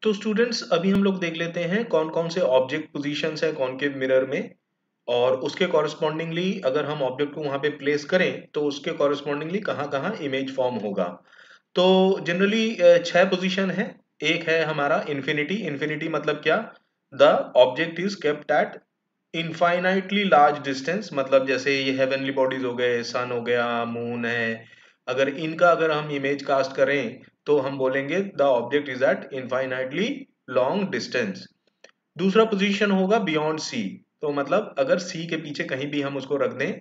तो स्टूडेंट्स अभी हम लोग देख लेते हैं कौन कौन से ऑब्जेक्ट पोजीशंस है कॉनकेव मिरर में। और उसके कॉरस्पॉन्डिंगली अगर हम ऑब्जेक्ट को वहां पे प्लेस करें तो उसके कॉरस्पॉन्डिंगली कहाँ कहाँ इमेज फॉर्म होगा। तो जनरली 6 पोजीशन है। एक है हमारा इन्फिनिटी। इन्फिनिटी मतलब क्या? The object is kept at infinitely large distance. मतलब जैसे ये हेवनली बॉडीज हो गए, सन हो गया, मून है, अगर हम इमेज कास्ट करें तो हम बोलेंगे the object is at infinitely long distance. दूसरा पोजीशन होगा बियॉन्ड सी। तो मतलब अगर सी के पीछे कहीं भी हम उसको रख दें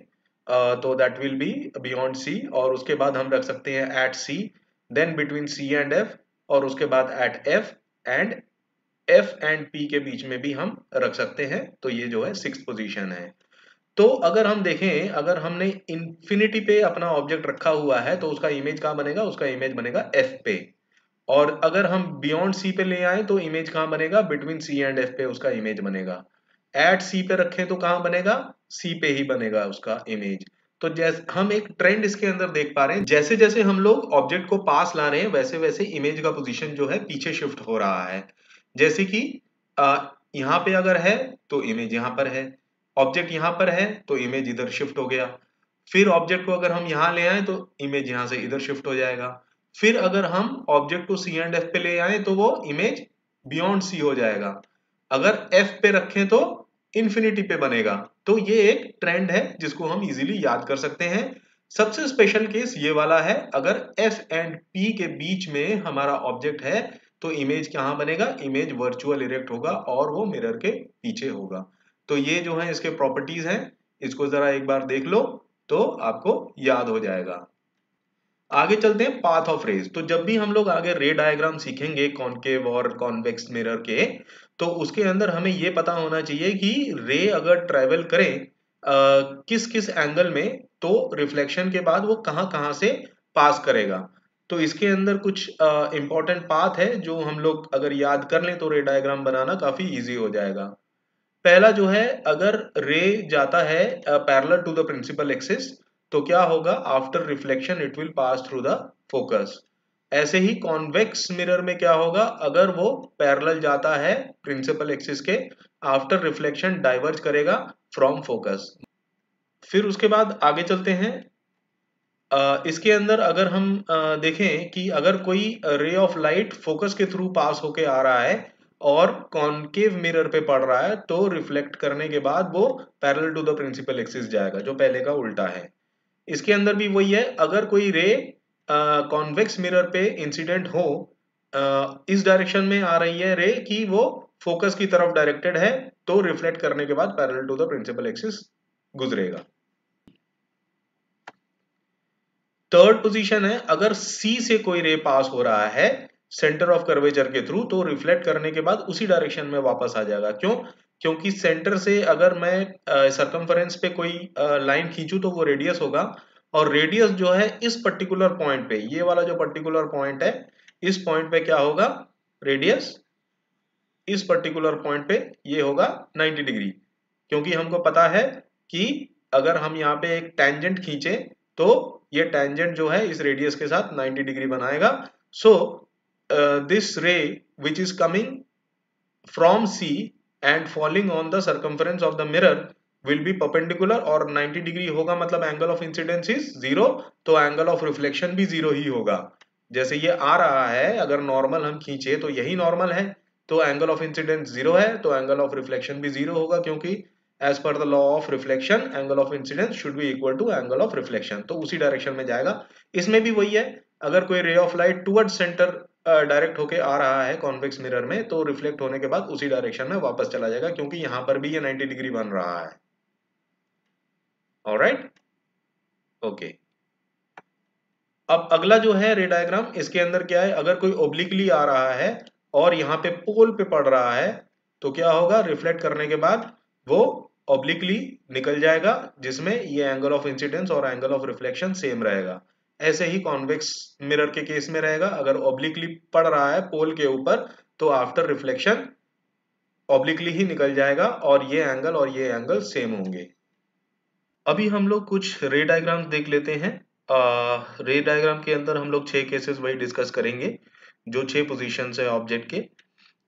तो that will be beyond C. और उसके बाद हम रख सकते हैं at C, then between C and F, और उसके बाद एट एफ एंड पी के बीच में भी हम रख सकते हैं। तो ये जो है 6th पोजीशन है। तो अगर हम देखें, अगर हमने इंफिनिटी पे अपना ऑब्जेक्ट रखा हुआ है तो उसका इमेज कहाँ बनेगा? उसका इमेज बनेगा एफ पे। और अगर हम बियॉन्ड सी पे ले आए तो इमेज कहाँ बनेगा? बिटवीन सी एंड एफ पे उसका इमेज बनेगा। एट सी पे रखें तो कहाँ बनेगा? सी पे ही बनेगा उसका इमेज। तो जैसे हम एक ट्रेंड इसके अंदर देख पा रहे हैं, जैसे जैसे हम लोग ऑब्जेक्ट को पास ला रहे हैं वैसे वैसे इमेज का पोजीशन जो है पीछे शिफ्ट हो रहा है। जैसे कि यहाँ पे अगर है तो इमेज यहाँ पर है, ऑब्जेक्ट यहाँ पर है तो इमेज इधर शिफ्ट हो गया। फिर ऑब्जेक्ट को अगर हम यहाँ ले आए तो इमेज यहाँ से इधर शिफ्ट हो जाएगा। फिर अगर हम ऑब्जेक्ट को सी एंड एफ पे ले आए तो वो इमेज बियॉन्ड सी हो जाएगा। अगर एफ पे रखें तो इन्फिनिटी पे बनेगा। तो ये एक ट्रेंड है जिसको हम इजीली याद कर सकते हैं। सबसे स्पेशल केस ये वाला है, अगर एफ एंड पी के बीच में हमारा ऑब्जेक्ट है तो इमेज कहाँ बनेगा? इमेज वर्चुअल इरेक्ट होगा और वो मिरर के पीछे होगा। तो ये जो है इसके प्रॉपर्टीज हैं, इसको जरा एक बार देख लो तो आपको याद हो जाएगा। आगे चलते हैं पाथ ऑफ रेज। तो जब भी हम लोग आगे रे डायग्राम सीखेंगे कॉनकेव और कॉन्वेक्स मिरर के, तो उसके अंदर हमें ये पता होना चाहिए कि रे अगर ट्रेवल करें किस किस एंगल में, तो रिफ्लेक्शन के बाद वो कहाँ कहाँ से पास करेगा। तो इसके अंदर कुछ इंपॉर्टेंट पाथ है जो हम लोग अगर याद कर लें तो रे डायग्राम बनाना काफी इजी हो जाएगा। पहला जो है, अगर रे जाता है parallel to the principal axis तो क्या होगा? After reflection it will pass through the focus. ऐसे ही कॉन्वेक्स मिरर में क्या होगा? अगर वो पैरेलल जाता है प्रिंसिपल एक्सिस के, आफ्टर रिफ्लेक्शन डाइवर्ज करेगा फ्रॉम फोकस। फिर उसके बाद आगे चलते हैं। इसके अंदर अगर हम देखें कि अगर कोई रे ऑफ लाइट फोकस के थ्रू पास होके आ रहा है और कॉनकेव मिरर पे पड़ रहा है तो रिफ्लेक्ट करने के बाद वो parallel to the principal axis जाएगा, जो पहले का उल्टा है। इसके अंदर भी वही है, अगर कोई रे कॉन्वेक्स मिरर पे इंसिडेंट हो, इस डायरेक्शन में आ रही है रे कि वो फोकस की तरफ डायरेक्टेड है, तो रिफ्लेक्ट करने के बाद parallel to the principal axis गुजरेगा। थर्ड पोजीशन है, अगर सी से कोई रे पास हो रहा है सेंटर ऑफ कर्वेचर के थ्रू तो रिफ्लेक्ट करने के बाद उसी डायरेक्शन में वापस आ जाएगा। क्यों? क्योंकि सेंटर से अगर मैं सरकमफेरेंस पे कोई लाइन खींचूं तो वो रेडियस होगा, और रेडियस जो है इस पर्टिकुलर पॉइंट पे, ये वाला जो पर्टिकुलर पॉइंट है, इस पॉइंट पे क्या होगा? रेडियस इस पर्टिकुलर पॉइंट पे ये होगा 90 डिग्री। क्योंकि हमको पता है कि अगर हम यहाँ पे एक टेंजेंट खींचे तो ये टेंजेंट जो है इस रेडियस के साथ 90 डिग्री बनाएगा। So this ray which is coming from C and falling on the circumference of the mirror will be perpendicular, और 90 डिग्री होगा मतलब एंगल ऑफ इंसिडेंस इज 0, तो एंगल ऑफ रिफ्लेक्शन भी 0 ही होगा। जैसे ये आ रहा है, अगर नॉर्मल हम खींचे तो यही नॉर्मल है, तो एंगल ऑफ इंसिडेंस 0 है, तो एंगल ऑफ रिफ्लेक्शन भी 0 होगा, क्योंकि as per the law of reflection angle of incidence should be equal to angle of reflection, तो उसी डायरेक्शन में जाएगा। इसमें भी वही है, अगर कोई ray of light toward centre direct होके आ रहा है कॉन्वेक्स मिरर में तो रिफ्लेक्ट होने के बाद उसी डायरेक्शन में वापस चला जाएगा, क्योंकि यहां पर भी ये 90 डिग्री बन रहा है। Alright, okay. अब अगला जो है रे डायग्राम, इसके अंदर क्या है? अगर कोई ओब्लिकली आ रहा है और यहाँ पे पोल पे पड़ रहा है तो क्या होगा? रिफ्लेक्ट करने के बाद वो ओब्लिकली निकल जाएगा, जिसमें ये एंगल ऑफ इंसिडेंस और एंगल ऑफ रिफ्लेक्शन सेम रहेगा। ऐसे ही कॉन्वेक्स मिरर के केस में रहेगा, अगर ओब्लिकली पड़ रहा है पोल के ऊपर तो आफ्टर रिफ्लेक्शन ऑब्लिकली ही निकल जाएगा और ये एंगल सेम होंगे। अभी हम लोग कुछ रे डायग्राम्स देख लेते हैं। रे डायग्राम के अंदर हम लोग 6 केसेस वही डिस्कस करेंगे, जो 6 पोजीशंस है ऑब्जेक्ट के।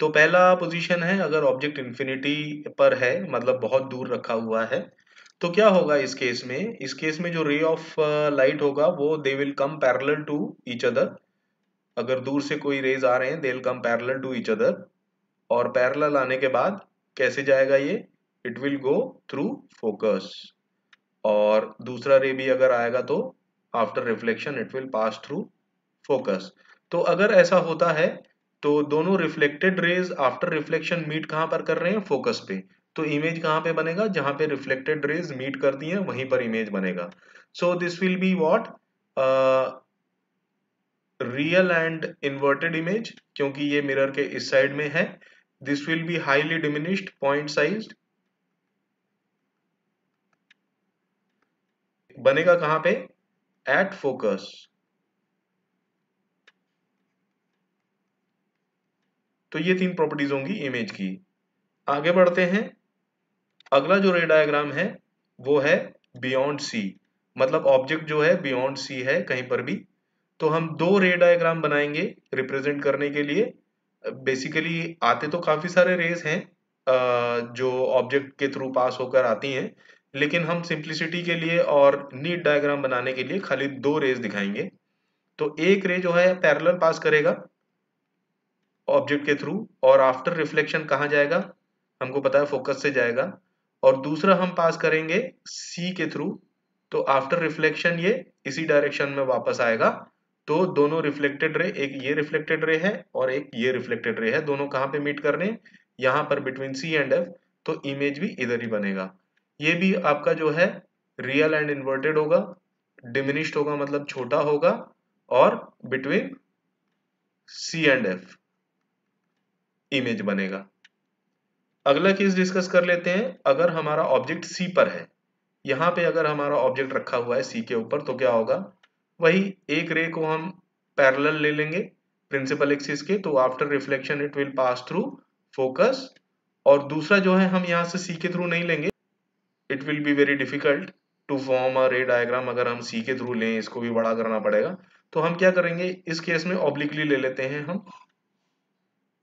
तो पहला पोजीशन है अगर ऑब्जेक्ट इंफिनिटी पर है, मतलब बहुत दूर रखा हुआ है, तो क्या होगा इस केस में? इस केस में जो रे ऑफ लाइट होगा वो they will come parallel to each other. अगर दूर से कोई रेज आ रहे हैं they will come parallel to each other, और पैरेलल आने के बाद कैसे जाएगा ये? It will go through focus. और दूसरा रे भी अगर आएगा तो after reflection it will pass through focus. तो अगर ऐसा होता है तो दोनों reflected rays after reflection meet कहाँ पर कर रहे हैं? फोकस पे। तो इमेज कहाँ पे बनेगा? जहां पे रिफ्लेक्टेड रेज मीट करती हैं वहीं पर इमेज बनेगा। So this will be what? Real and inverted image, क्योंकि ये मिरर के इस साइड में है। This will be highly diminished point size. बनेगा कहां पे? At focus. तो ये तीन प्रॉपर्टीज होंगी इमेज की। आगे बढ़ते हैं। अगला जो रे डायग्राम है वो है बियॉन्ड सी, मतलब ऑब्जेक्ट जो है बियॉन्ड सी है कहीं पर भी। तो हम दो रे डायग्राम बनाएंगे रिप्रेजेंट करने के लिए। बेसिकली आते तो काफी सारे रेस हैं जो ऑब्जेक्ट के थ्रू पास होकर आती हैं, लेकिन हम सिंप्लिसिटी के लिए और नीट डायग्राम बनाने के लिए खाली दो रेस दिखाएंगे। तो एक रे जो है पैरेलल पास करेगा ऑब्जेक्ट के थ्रू, और आफ्टर रिफ्लेक्शन कहाँ जाएगा? हमको पता है फोकस से जाएगा। और दूसरा हम पास करेंगे सी के थ्रू, तो आफ्टर रिफ्लेक्शन ये इसी डायरेक्शन में वापस आएगा। तो दोनों रिफ्लेक्टेड रे, एक ये रिफ्लेक्टेड रे है और एक ये रिफ्लेक्टेड रे है, दोनों कहाँ पे मीट कर रहे हैं? यहाँ पर बिटवीन सी एंड एफ। तो इमेज भी इधर ही बनेगा। ये भी आपका जो है रियल एंड इन्वर्टेड होगा, डिमिनिश्ड होगा मतलब छोटा होगा, और between C and F image बनेगा। अगला केस डिस्कस कर लेते हैं। अगर हमारा ऑब्जेक्ट सी पर है, यहाँ पे अगर हमारा ऑब्जेक्ट रखा हुआ है सी के ऊपर, तो क्या होगा? वही एक रे को हम पैरेलल ले लेंगे प्रिंसिपल एक्सिस के, तो after reflection it will pass through focus. और दूसरा जो है हम यहाँ से सी के थ्रू नहीं लेंगे, it will be very difficult to form a ray diagram. अगर हम सी के थ्रू लें, इसको भी बड़ा करना पड़ेगा। तो हम क्या करेंगे इस केस में? ऑब्लिकली ले लेते हैं हम।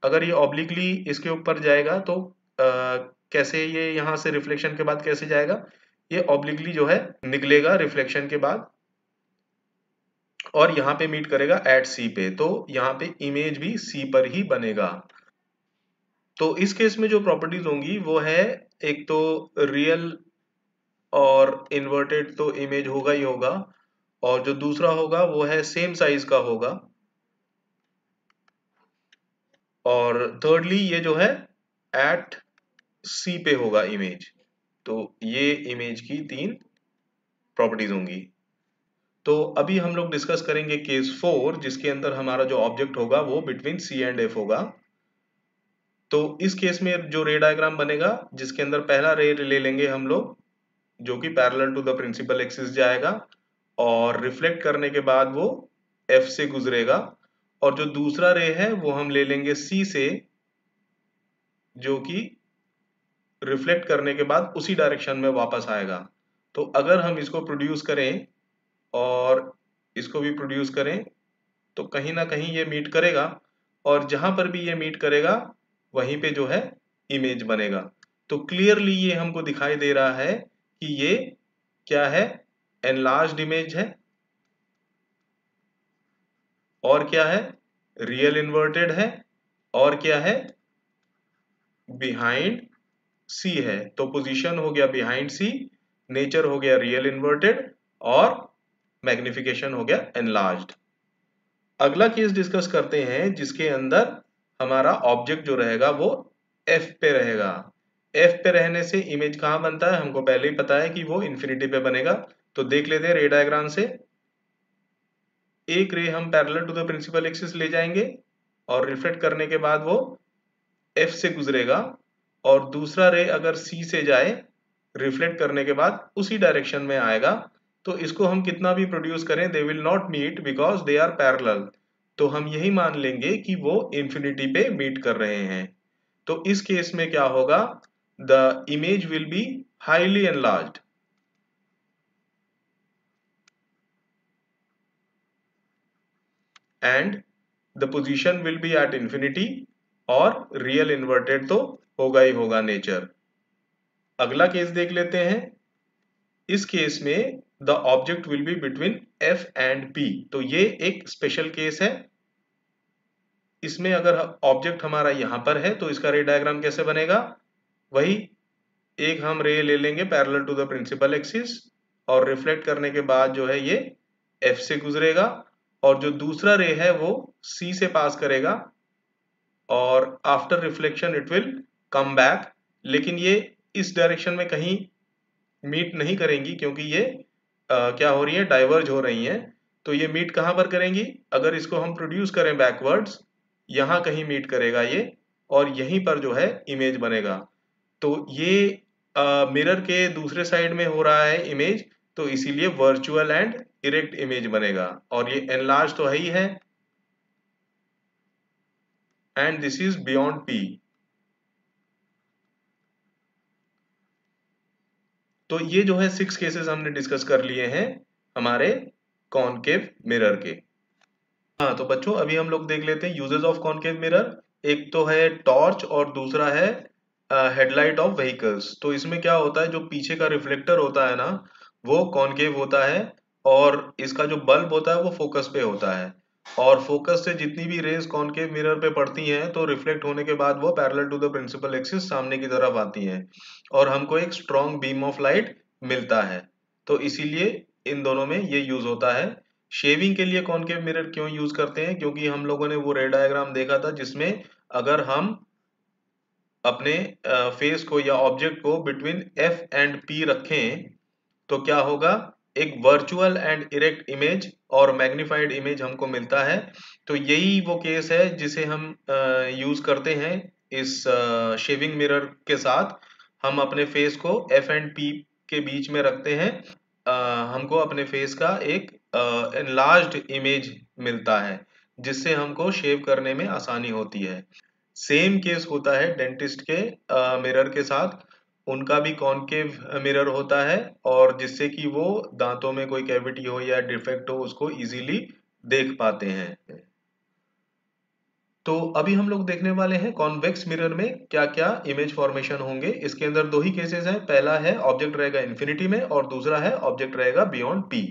अगर ये ऑब्लिकली इसके ऊपर जाएगा तो कैसे ये यहाँ से रिफ्लेक्शन के बाद कैसे जाएगा? ये ऑब्लिकली जो है निकलेगा रिफ्लेक्शन के बाद, और यहाँ पे मीट करेगा एट सी पे। तो यहाँ पे इमेज भी सी पर ही बनेगा। तो इस केस में जो प्रॉपर्टीज होंगी वो है, एक तो रियल और इन्वर्टेड तो इमेज होगा ही होगा, और जो दूसरा होगा वो है सेम साइज का होगा, और थर्डली ये जो है एट सी पे होगा इमेज। तो ये इमेज की तीन प्रॉपर्टीज होंगी। तो अभी हम लोग डिस्कस करेंगे केस 4, जिसके अंदर हमारा जो ऑब्जेक्ट होगा वो बिटवीन सी एंड एफ होगा। तो इस केस में जो रे डायग्राम बनेगा, जिसके अंदर पहला रे ले लेंगे हम लोग जो कि parallel to the principal axis जाएगा, और रिफ्लेक्ट करने के बाद वो एफ से गुजरेगा। और जो दूसरा रे है वो हम ले लेंगे सी से, जो कि रिफ्लेक्ट करने के बाद उसी डायरेक्शन में वापस आएगा। तो अगर हम इसको प्रोड्यूस करें और इसको भी प्रोड्यूस करें, तो कहीं ना कहीं ये मीट करेगा, और जहां पर भी ये मीट करेगा वहीं पे जो है इमेज बनेगा। तो क्लियरली ये हमको दिखाई दे रहा है कि ये क्या है? एनलार्ज्ड इमेज है, और क्या है? रियल इन्वर्टेड है, और क्या है? बिहाइंड सी है। तो पोजीशन हो गया बिहाइंड सी, नेचर हो गया रियल इन्वर्टेड, और मैग्निफिकेशन हो गया एनलार्ज्ड। अगला केस डिस्कस करते हैं जिसके अंदर हमारा ऑब्जेक्ट जो रहेगा वो एफ पे रहेगा। एफ पे रहने से इमेज कहाँ बनता है? हमको पहले ही पता है कि वो इन्फिनिटी पे बनेगा। तो देख लेते हैं रे डायग्राम से। एक रे हम parallel to the principal axis ले जाएंगे, और रिफ्लेक्ट करने के बाद वो एफ से गुजरेगा, और दूसरा रे अगर सी से जाए रिफ्लेक्ट करने के बाद उसी डायरेक्शन में आएगा। तो इसको हम कितना भी प्रोड्यूस करें they will not meet because they are parallel. तो हम यही मान लेंगे कि वो इंफिनिटी पे मीट कर रहे हैं। तो इस केस में क्या होगा? The image will be highly enlarged, and the position will be at infinity, और रियल इन्वर्टेड तो होगा ही होगा नेचर। अगला केस देख लेते हैं। इस केस में the object will be between F and P. तो ये एक स्पेशल केस है। इसमें अगर ऑब्जेक्ट हमारा यहां पर है तो इसका रे डायग्राम कैसे बनेगा? वही एक हम रे ले लेंगे parallel to the principal axis और रिफ्लेक्ट करने के बाद जो है ये एफ से गुजरेगा और जो दूसरा रे है वो सी से पास करेगा और after reflection it will come back. लेकिन ये इस डायरेक्शन में कहीं मीट नहीं करेंगी क्योंकि ये क्या हो रही है, डाइवर्ज हो रही हैं। तो ये मीट कहाँ पर करेंगी? अगर इसको हम प्रोड्यूस करें बैकवर्ड्स, यहाँ कहीं मीट करेगा ये और यहीं पर जो है इमेज बनेगा। तो ये मिरर के दूसरे साइड में हो रहा है इमेज, तो इसीलिए वर्चुअल एंड इरेक्ट इमेज बनेगा और ये एनलार्ज तो है ही है and this is beyond P. तो ये जो है 6 केसेस हमने डिस्कस कर लिए हैं हमारे कॉनकेव मिरर के। हाँ तो बच्चों अभी हम लोग देख लेते हैं यूजेस ऑफ कॉनकेव मिरर। एक तो है टॉर्च और दूसरा है हेडलाइट ऑफ व्हीकल्स। तो इसमें क्या होता है, जो पीछे का रिफ्लेक्टर होता है ना वो कॉनकेव होता है और इसका जो बल्ब होता है वो फोकस पे होता है और फोकस से जितनी भी रेज कॉनकेव मिरर पे पड़ती हैं तो रिफ्लेक्ट होने के बाद वो parallel to the principal axis सामने की तरफ आती हैं और हमको एक स्ट्रॉन्ग बीम ऑफ लाइट मिलता है। तो इसीलिए इन दोनों में ये यूज होता है। शेविंग के लिए कॉनकेव मिरर क्यों यूज करते हैं? क्योंकि हम लोगों ने वो रे डायग्राम देखा था जिसमें अगर हम अपने फेस को या ऑब्जेक्ट को बिटवीन एफ एंड पी रखें तो क्या होगा, एक वर्चुअल एंड इरेक्ट इमेज और मैग्निफाइड इमेज हमको मिलता है। तो यही वो केस है जिसे हम यूज करते हैं इस शेविंग मिरर के साथ। हम अपने फेस को एफ एंड पी के बीच में रखते हैं, हमको अपने फेस का एक एनलार्ज्ड इमेज मिलता है जिससे हमको शेव करने में आसानी होती है। सेम केस होता है डेंटिस्ट के मिरर के साथ। उनका भी कॉनकेव मिरर होता है और जिससे कि वो दांतों में कोई कैविटी हो या डिफेक्ट हो उसको इजीली देख पाते हैं। तो अभी हम लोग देखने वाले हैं कॉन्वेक्स मिरर में क्या क्या इमेज फॉर्मेशन होंगे। इसके अंदर दो ही केसेस हैं, पहला है ऑब्जेक्ट रहेगा इन्फिनिटी में और दूसरा है ऑब्जेक्ट रहेगा बियॉन्ड पी।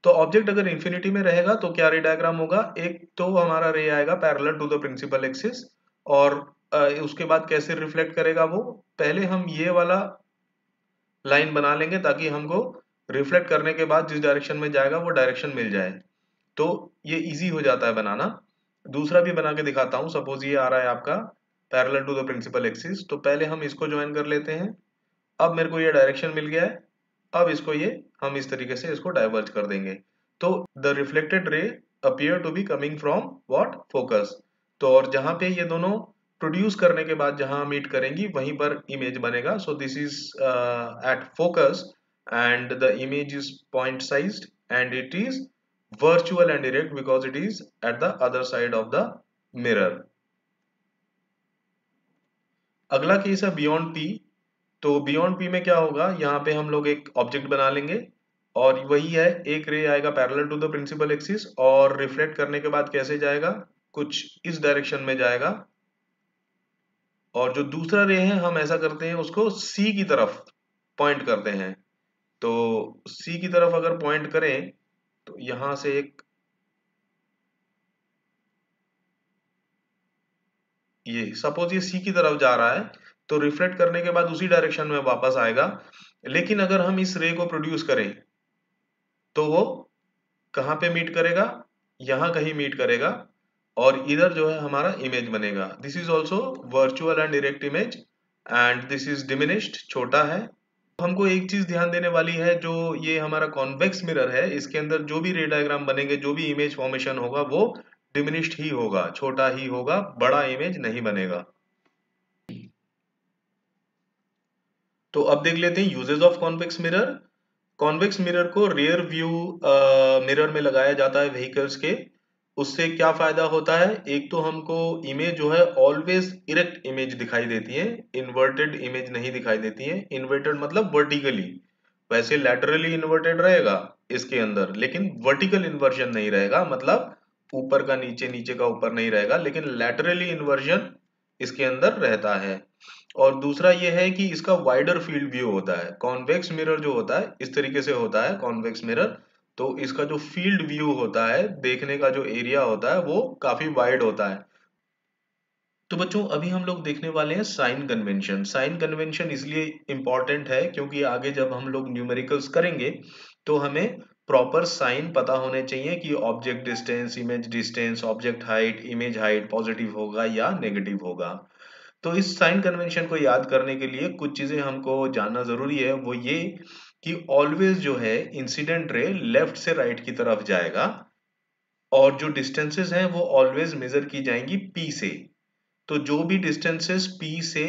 तो ऑब्जेक्ट अगर इन्फिनिटी में रहेगा तो क्या रे डायग्राम होगा, एक तो हमारा रे आएगा parallel to the principal axis और उसके बाद कैसे रिफ्लेक्ट करेगा वो, पहले हम ये वाला लाइन बना लेंगे ताकि हमको रिफ्लेक्ट करने के बाद जिस डायरेक्शन में जाएगा वो डायरेक्शन मिल जाए। तो ये इजी हो जाता है बनाना। दूसरा भी बना के दिखाता हूँ। सपोज ये आ रहा है आपका parallel to the principal axis, तो पहले हम इसको ज्वाइन कर लेते हैं। अब मेरे को ये डायरेक्शन मिल गया है, अब इसको ये हम इस तरीके से इसको डाइवर्ज कर देंगे। तो the reflected ray appear to be coming from what, focus. तो और जहां पे ये दोनों प्रोड्यूस करने के बाद जहां मीट करेंगी वहीं पर इमेज बनेगा। So this is at focus and the image is point sized and it is virtual and erect because it is at the other side of the mirror. अगला केस है बियॉन्ड पी। तो beyond P में क्या होगा, यहाँ पे हम लोग एक ऑब्जेक्ट बना लेंगे और वही है, एक रे आएगा parallel to the principal axis और रिफ्लेक्ट करने के बाद कैसे जाएगा, कुछ इस डायरेक्शन में जाएगा और जो दूसरा रे है हम ऐसा करते हैं उसको सी की तरफ पॉइंट करते हैं। तो सी की तरफ अगर पॉइंट करें तो यहां से एक ये सपोज ये सी की तरफ जा रहा है तो रिफ्लेक्ट करने के बाद उसी डायरेक्शन में वापस आएगा। लेकिन अगर हम इस रे को प्रोड्यूस करें तो वो कहाँ पे मीट करेगा, यहाँ कहीं मीट करेगा और इधर जो है हमारा इमेज बनेगा। This is also virtual and direct image and this is diminished, छोटा है। हमको एक चीज ध्यान देने वाली है, जो ये हमारा कॉन्वेक्स मिरर है इसके अंदर जो भी रे डायग्राम बनेंगे, जो भी इमेज फॉर्मेशन होगा वो डिमिनिश्ड ही होगा, छोटा ही होगा, बड़ा इमेज नहीं बनेगा। तो अब देख लेते हैं uses of convex mirror. Convex mirror को रियर व्यू मिरर में लगाया जाता है व्हीकल्स के। उससे क्या फायदा होता है, एक तो हमको इमेज जो है ऑलवेज इरेक्ट इमेज दिखाई देती है, इन्वर्टेड इमेज नहीं दिखाई देती है। इन्वर्टेड मतलब वर्टिकली, वैसे लैटरली इन्वर्टेड रहेगा इसके अंदर लेकिन वर्टिकल इन्वर्जन नहीं रहेगा, मतलब ऊपर का नीचे नीचे का ऊपर नहीं रहेगा, लेकिन लैटरली इन्वर्जन इसके अंदर रहता है। और दूसरा ये है कि इसका वाइडर फील्ड व्यू होता है। कॉन्वेक्स मिरर जो होता है इस तरीके से होता है कॉन्वेक्स मिरर, तो इसका जो फील्ड व्यू होता है, देखने का जो एरिया होता है वो काफी वाइड होता है। तो बच्चों अभी हम लोग देखने वाले हैं साइन कन्वेंशन। साइन कन्वेंशन इसलिए इंपॉर्टेंट है क्योंकि आगे जब हम लोग न्यूमेरिकल्स करेंगे तो हमें प्रॉपर साइन पता होने चाहिए कि object distance, image distance, object height, image height positive होगा या नेगेटिव होगा। तो इस साइन कन्वेंशन को याद करने के लिए कुछ चीजें हमको जानना जरूरी है। वो ये कि ऑलवेज जो है इंसिडेंट रे लेफ्ट से राइट की तरफ जाएगा, और जो डिस्टेंसेस हैं वो ऑलवेज मेजर की जाएंगी पी से। तो जो भी डिस्टेंसेस पी से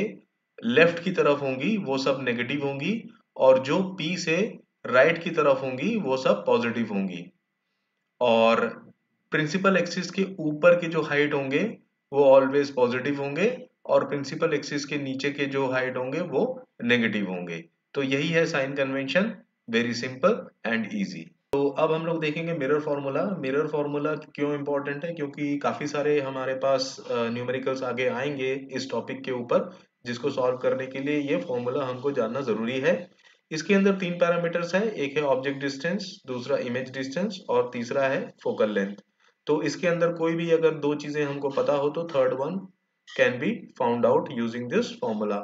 लेफ्ट की तरफ होंगी वो सब नेगेटिव होंगी, और जो पी से राइट की तरफ होंगी वो सब पॉजिटिव होंगी। और प्रिंसिपल एक्सिस के ऊपर के जो हाइट होंगे वो ऑलवेज पॉजिटिव होंगे, और प्रिंसिपल एक्सिस के नीचे के जो हाइट होंगे वो नेगेटिव होंगे। तो यही है sign convention, very simple and easy. तो अब हम लोग देखेंगे मिरर फॉर्मूला। मिरर फॉर्मूला क्यों इंपॉर्टेंट है, क्योंकि काफी सारे हमारे पास न्यूमेरिकल्स आगे आएंगे इस टॉपिक के ऊपर, जिसको सॉल्व करने के लिए ये फॉर्मूला हमको जानना जरूरी है। इसके अंदर तीन पैरामीटर्स हैं, एक है ऑब्जेक्ट डिस्टेंस, दूसरा इमेज डिस्टेंस, और तीसरा है फोकल लेंथ। तो इसके अंदर कोई भी अगर दो चीजें हमको पता हो तो third one can be found out using this formula.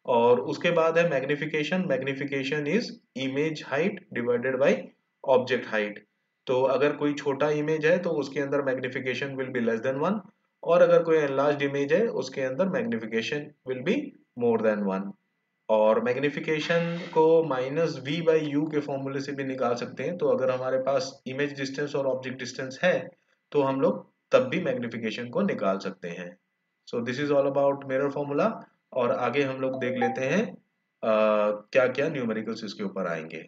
और उसके बाद है magnification. Magnification is image height divided by object height. तो अगर कोई छोटा इमेज है तो उसके अंदर magnification will be less than one, और अगर कोई एनलार्ज्ड इमेज है उसके अंदर magnification will be more than one. और मैग्निफिकेशन को माइनस वी बाई यू के फॉर्मूले से भी निकाल सकते हैं। तो अगर हमारे पास इमेज डिस्टेंस और ऑब्जेक्ट डिस्टेंस है तो हम लोग तब भी मैग्निफिकेशन को निकाल सकते हैं। So this is all about mirror formula. और आगे हम लोग देख लेते हैं क्या क्या न्यूमेरिकल्स इसके ऊपर आएंगे।